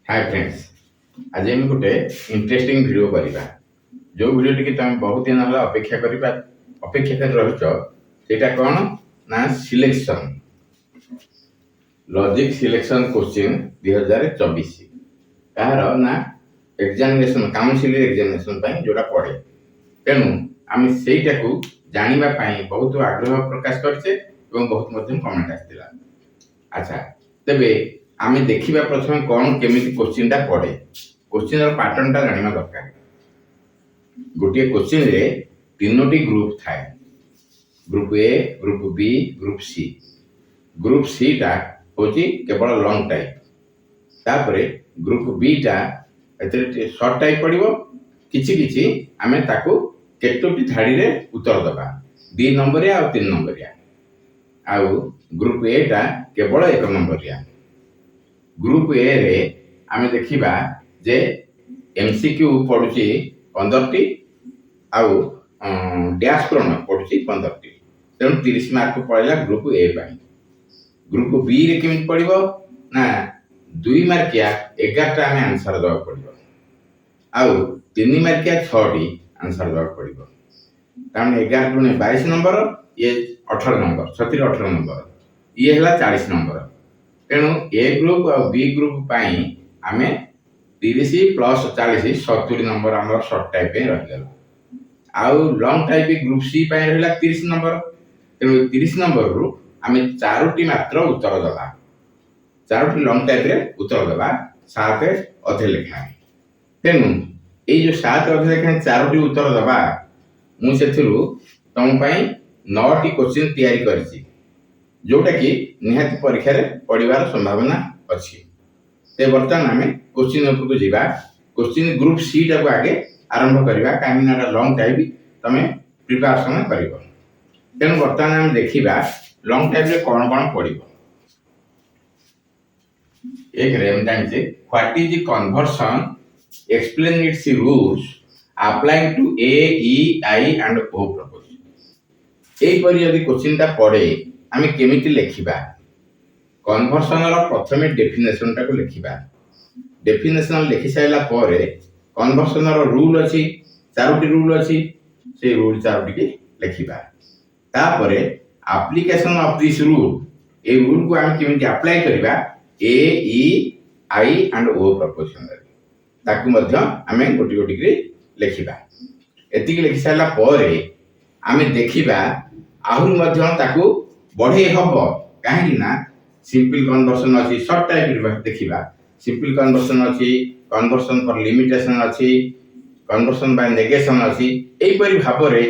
Hi friends, आज हम गोटे इंटरेस्टिंग वीडियो करिबा। जो वीडियो टी तुम बहुत दिन होला अपेक्षा कर रहिछ सेटा कोन ना सिलेक्शन लॉजिक सिलेक्शन क्वेश्चन 2024 तार ना एग्जामिनेशन काउंसिल एग्जामिनेशन पई जोड़ा पड़े। तेणु आम सेटा को जानिबा पई बहुत आग्रह प्रकाश करछे एवं बहुत मध्यम कमेंट आस्तिला। अच्छा तबे आमे देखिबा प्रथम कोन केमिति क्वेश्चन टा पड़े। क्वेश्चन रो पैटर्न टा जानिबा दरकार। गोटे क्वेश्चन रे तीनोटी ग्रुप थाए, group A, group B, group C. Group C टा होची केवल लॉन्ग टाइप, तापरे ग्रुप बी टा एतरे शॉर्ट टाइप पड़िबो। किछि किछि आमे ताको केतोटी धाड़ी रे उत्तर दबा, 2 नंबरिया और 3 नंबरिया। आउ ग्रुप ए टा केवल 1 नंबरिया। ग्रुप ए रे आमे देखिबा जे एमसीक्यू पडुची 15 टी आउ डैश प्रश्न पडुची 15 टी। तेणु 30 मार्क पड़ेला ग्रुप ए पाई। ग्रुप बी रे केमिति पड़िबो ना 2 मार्किया 11 टा आमे आंसर दवा पड़िबो, आउ 3 मार्किया 6 टी आंसर दवा पड़िबो। तामे 11 गुणे 22 नंबर, ये 18 नंबर, 18 नंबर, ये हला 40 नंबर। तेणु ए ग्रुप और बी ग्रुप पाई आमे 30 प्लस 40 70 नंबर हमर शॉर्ट टाइप पे रह गेल। आउ लॉन्ग टाइप ग्रुप सी पाई रहला 30 नंबर। तेणु 30 नंबर रु आमे 4टी मात्र उत्तर दबा, 4टी लॉन्ग टाइप रे उत्तर दबा, 7 अधे लेखा। तेणु ए जो 7 अधे लेखा 4टी उत्तर दबा मु सेथिरु तम पाई 9टी क्वेश्चन तैयारी करछि, जोटा कि निहाती परीक्षा रे पड़िबार संभावना अछि। ते वर्तमान आमे क्वेश्चन ऊपर को जिबा। क्वेश्चन ग्रुप सी टा को आगे आरंभ करिबा, काहे ना लॉन्ग टाइप तमे प्रिपरेशन करिवो। तेन वर्तमान आमे देखिबा लॉन्ग टाइप रे कोन कोन पड़िबो। एक रे हम जानि जे what is the conversion, explain its rules applying to A E I and O propose. एई परि यदि क्वेश्चन टा पड़े आमे केमिति लेखिबा। कन्वर्शन रो प्रथमे डेफिनेशन टा को लेखिबा। डेफिनेशन लिखि साइला परे कन्वर्शन रो रूल अछि, 4टी रूल अछि, से रूल 4टी के लेखिबा। तापरे application of this rule, a rule को आमे केमिति अप्लाई करिबा ए E I and O preposition रे, ताकू मध्य आमे गोटी गोटी के लेखिबा। एति के लिखि साइला परे आमे देखिबा आहुर मध्य ताकू बढ़े हबो, काहे ना सिंपल कन्वर्शन अछि, शॉर्ट टाइप देखिबा। सिंपल कन्वर्शन अछि, कन्वर्शन फॉर लिमिटेशन अछि, कन्वर्शन बाय नेगेशन अछि। एई परि भाबरे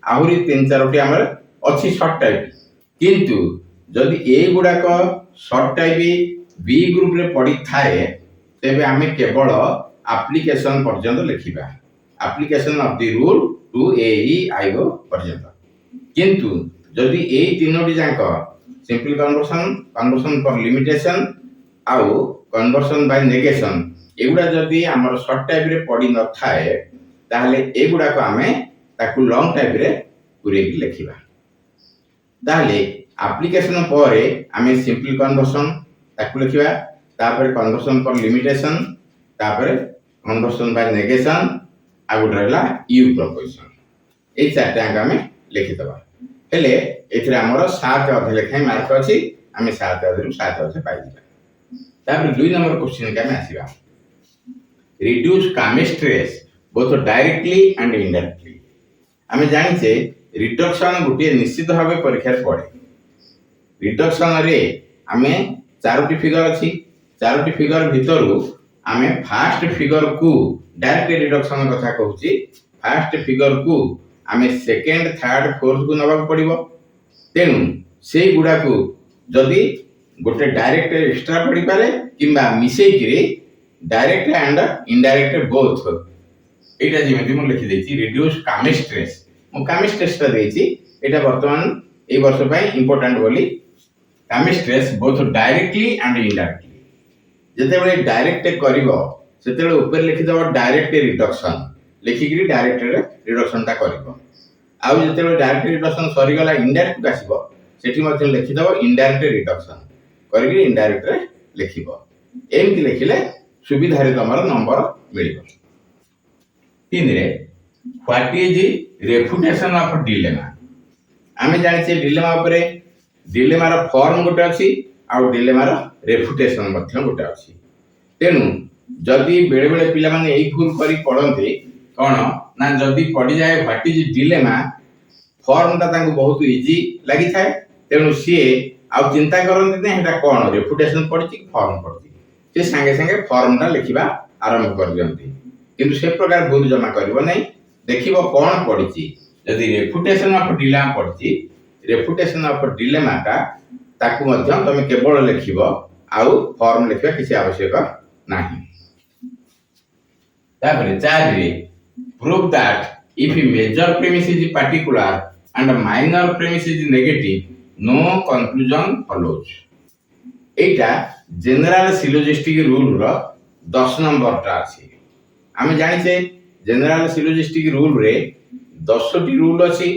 आहुरी 3-4टी हमर अछि शॉर्ट टाइप। किंतु जदि ए गुडा को शॉर्ट टाइप बी ग्रुप रे पड़ी थाए तेबे आमे केवल एप्लीकेशन पर्यंत लिखिबा, application of the rule to A E I O पर्यंत। किंतु जदि ए तीनोटी जांक simple conversion, conversion for limitation आउ कन्वर्शन बाय नेगेशन एगुडा जदि हमर शॉर्ट टाइप रे पड़ी न थाए ताहले एगुडा को आमे ताकू लॉन्ग टाइप रे पुरे की लिखिबा। ताहले एप्लीकेशन परे आमे सिंपल कन्वर्शन ताकू लिखिबा, तापर कन्वर्शन फॉर लिमिटेशन, तापर conversion by negation uh good रहला यू प्रपोजिशन। ए चारटा अंग आमे लिखि दबा। हेले एथरे हमर 7 अधे लेखाय मार्क अछि, आमे 7 अधे रु 7 अधे पाइ दिबा। तापर 2 नंबर क्वेश्चन का में आसीबा। रिड्यूस कामी stress both directly and indirectly. आमे जानि छे रिडक्शन गुटे निश्चित भाबे परीक्षा रे पड़े। रिडक्शन रे आमे 4टी फिगर अछि, 4टी फिगर भितरु आमे फर्स्ट फिगर को डायरेक्ट रिडक्शन कथा कहूची। फर्स्ट फिगर को आमे सेकंड, थर्ड, फोर्थ को नबा पड़िबो। तेनु से गुडा को जदि गोटे डायरेक्ट एक्स्ट्रा पड़ी पारे किंबा मिसै किरे डायरेक्ट एंड इनडायरेक्ट बोथ। एटा जेमिति म लिखि देछि रिड्यूस कामी स्ट्रेस। म कामी स्ट्रेस ता देछि, एटा वर्तमान ए वर्ष पय इंपोर्टेंट बोली। कामी stress both directly and indirectly. जते बेले डायरेक्ट करिवो सेते बेले ऊपर लिखि दबो डायरेक्ट रिडक्शन, लिखि कि डायरेक्ट रे रिडक्शन ता करिवो। आउ जते बेले डायरेक्ट रिडक्शन सरी गला इनडायरेक्ट आसीबो सेठी मध्ये लिखि दबो इनडायरेक्ट रिडक्शन, करिकि इनडायरेक्ट रे लिखिबो। एमति लिखिले सुविधा तुम नंबर मिल। तीन रे व्हाट इज रेफुटेशन ऑफ डिलेमा। आम जाने डिलेमा उपरे डिलेमार फॉर्म गोटे अच्छी आउ डिलेमार रेफुटेशन गोटे अच्छी। तेणु जदि बेले बेले पिला माने एई भूल करी पढ़ते कौन ना जदि पढ़ी जाए व्हाट इज डिलेमा फॉर्म ता तांको बहुत इजी लगी थाए। तेणु सी आउ चिंता करते नहीं हेटा कौन रेफुटेशन पढ़ी फॉर्म पढ़ी से संगे संगे फॉर्म टा लिखिबा आरंभ कर दियंती। किंतु से प्रकार भूल जमा करिवो नहीं। देखिबो कौन पढ़ी जदि रेफुटेशन ऑफ डिलेमा पढ़ी रेफुटेशन ऑफ डिलेमा का ताकू मध्य तमे केवल लिखिबो आउ फॉर्म लिखिबा किसी आवश्यक नहीं। तापरे 4 रे prove that if major premise is particular and minor premise is negative no conclusion follows. एटा जनरल सिलोजिस्टिक रूल रो 10 नंबर टा अछि। आमे जानिछे जनरल सिलोजिस्टिक रूल रे 10 टी रूल अछि।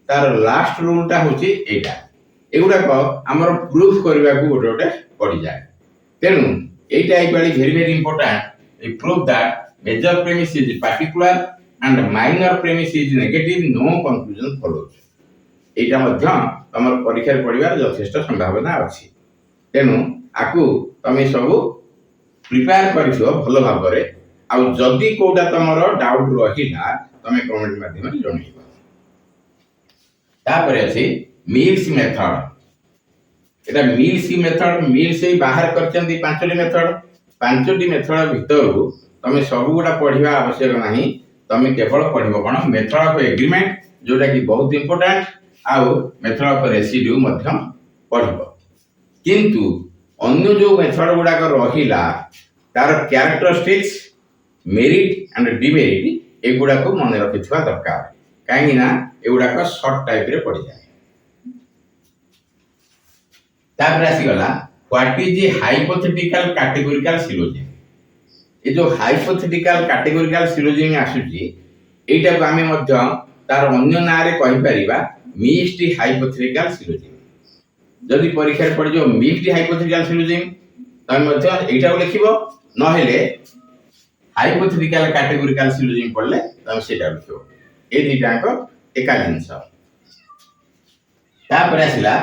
तार लास्ट रूल टा होची एटा एगुडा को हमर प्रूफ करबा को गोटे गोटे पड़ी जाय। तेनु एटा equally very important. A proof that major premise is particular and minor premise is negative no conclusion follows. एटा मध्य हमर परीक्षा पढ़िबार यथेष्ट संभावना अछि। तेनु आकु तमे सब प्रिपेयर करिसो भलो भाबरे आउ जदी कोडा तमरो डाउट रहिला तमे कमेंट माध्यम रे जणैबो। तापरे अछि मिल्स मेथड। एटा मिल्स मेथड मिल्स ही बाहर करचंदी पांचटी मेथड। पांचटी मेथड भितर तमे सब गुडा पढ़िबा आवश्यक नाही। तमे केवल पढ़िबो कोन मेथड ऑफ एग्रीमेंट जोटा कि बहुत इंपोर्टेंट आउ मेथड ऑफ रेसिड्यू मध्य पढ़िबो। किंतु अन्य जो मेथड गुडा को रहिला तार कैरेक्टरिस्टिक्स मेरिट एंड डिमेरिट एगुडा को मन रखिथवा दरकार। काहेकि ना एगुडा को शॉर्ट टाइप रे पढ़ि जाय। तापर आसी गला what is hypothetical categorical syllogism. ए जो हाइपोथेटिकल कैटेगोरिकल सिलोजिज्म आसुची एटा को आमे मध्य तार अन्य ना रे कहि परिबा मिक्स्ड हाइपोथेटिकल सिलोजिज्म। जदि परीक्षा रे पड़ जो मिक्स्ड हाइपोथेटिकल सिलोजिज्म तमे मध्य एटा को लिखिबो न हेले हाइपोथेटिकल कैटेगोरिकल सिलोजिज्म पढ़ले तमे सेटा लिखिबो। ए दिटा को एका जिंस। तापर आसिला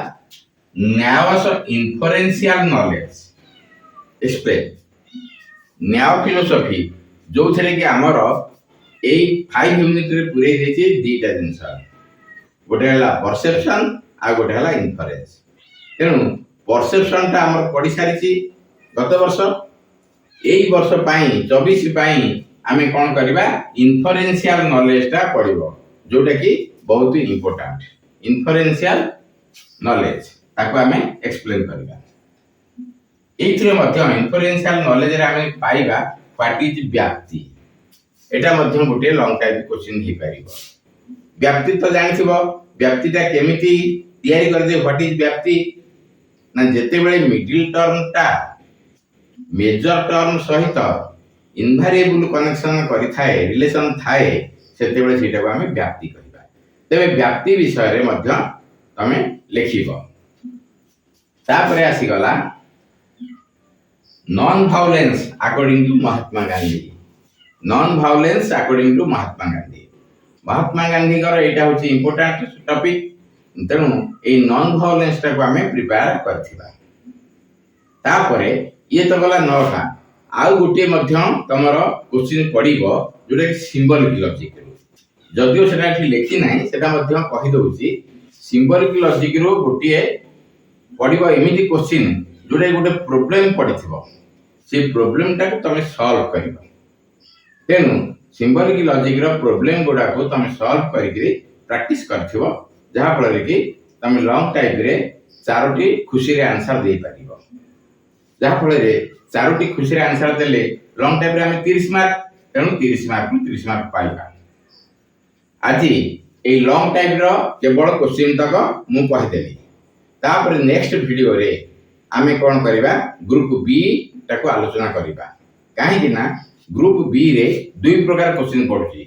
न्यावस इन्फरेंशियल नॉलेज एक्सप्लेन। न्याव फिलोसफी जो थरे कि हमरो ए 5 यूनिट रे पुरे देछि दीटा जिंस। गोटे हला परसेप्शन आ गोटे हला इन्फरेंस। तेनु परसेप्शन ता हमर पढि सारिछि गत वर्ष। एई वर्ष पाई 24 पाई आमे कोन करबा इन्फरेंशियल नॉलेज ता पढिबो जोटा कि बहुत ही इंपोर्टेंट। इन्फरेंशियल नॉलेज ताको आमे एक्सप्लेन करबा। एथिरे मध्य इन्फरेंशियल नॉलेज रे आमे पाइबा व्हाट इज व्याप्ति। एटा मध्य गोटे लॉन्ग टाइप क्वेश्चन ही परिबो। व्याप्ति तो जानिथिबो व्याप्ति ता केमिति तयारी कर दे। व्हाट इज व्याप्ति ना जेते बेले मिडिल टर्म ता मेजर टर्म सहित इनवेरिएबल कनेक्शन करि थाए रिलेशन थाए सेते बेले सेटा को आमे व्याप्ति कहिबा। तबे व्याप्ति विषय रे मध्य तमे लिखिबो। तापरे आसी गला non violence according to Mahatma Gandhi. Non violence according to Mahatma Gandhi. Mahatma Gandhi कर एटा होची इंपोर्टेंट टॉपिक। तेनु ए नॉन वायलेंस टा को हमें प्रिपेयर करथिबा। तापरे ये तो गला नोटा आउ गुटे मध्य तमरो क्वेश्चन पडिबो जोटा कि सिंबलिक लॉजिक। जदियो सेटा कि लेखि नाही सेटा मध्य कहि दउची सिंबलिक लॉजिक रो गुटे पडिबो एमिति क्वेश्चन जोटा गोटे प्रॉब्लम पडिथिबो। से प्रॉब्लम टा को तमे सॉल्व करिबो। तेनु सिंबलिक लॉजिक रो प्रॉब्लम गोडा को तमे सॉल्व करिकरी प्रैक्टिस करथिबो जहा फल रे कि तमे लॉन्ग टाइप रे चारोटी खुशी रे आंसर दे परिबो। जहा फल रे चारोटी खुशी रे आंसर देले लॉन्ग टाइप रे हमें 30 मार्क। तेनु 30 मार्क में 30 मार्क पाइबा। आजि ए लॉन्ग टाइप रो केवल क्वेश्चन तक मु कहि देली। तापर नेक्स्ट वीडियो रे आमे कोन करिबा ग्रुप बी ताको आलोचना करिबा। काहे कि ना ग्रुप बी रे दुई प्रकार क्वेश्चन पडुची।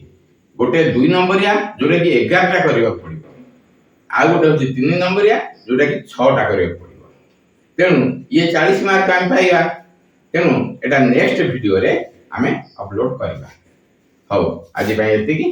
गोटे 2 नंबरिया जोरे कि 11 टा करिबा पडिबो। आ गोटे होची 3 नंबरिया जोटा कि 6 टा करिबा पडिबो। तेनु ये 40 मार्क हम पाइबा। तेनु एटा नेक्स्ट वीडियो रे आमे अपलोड करबा। हौ आज एतिकी।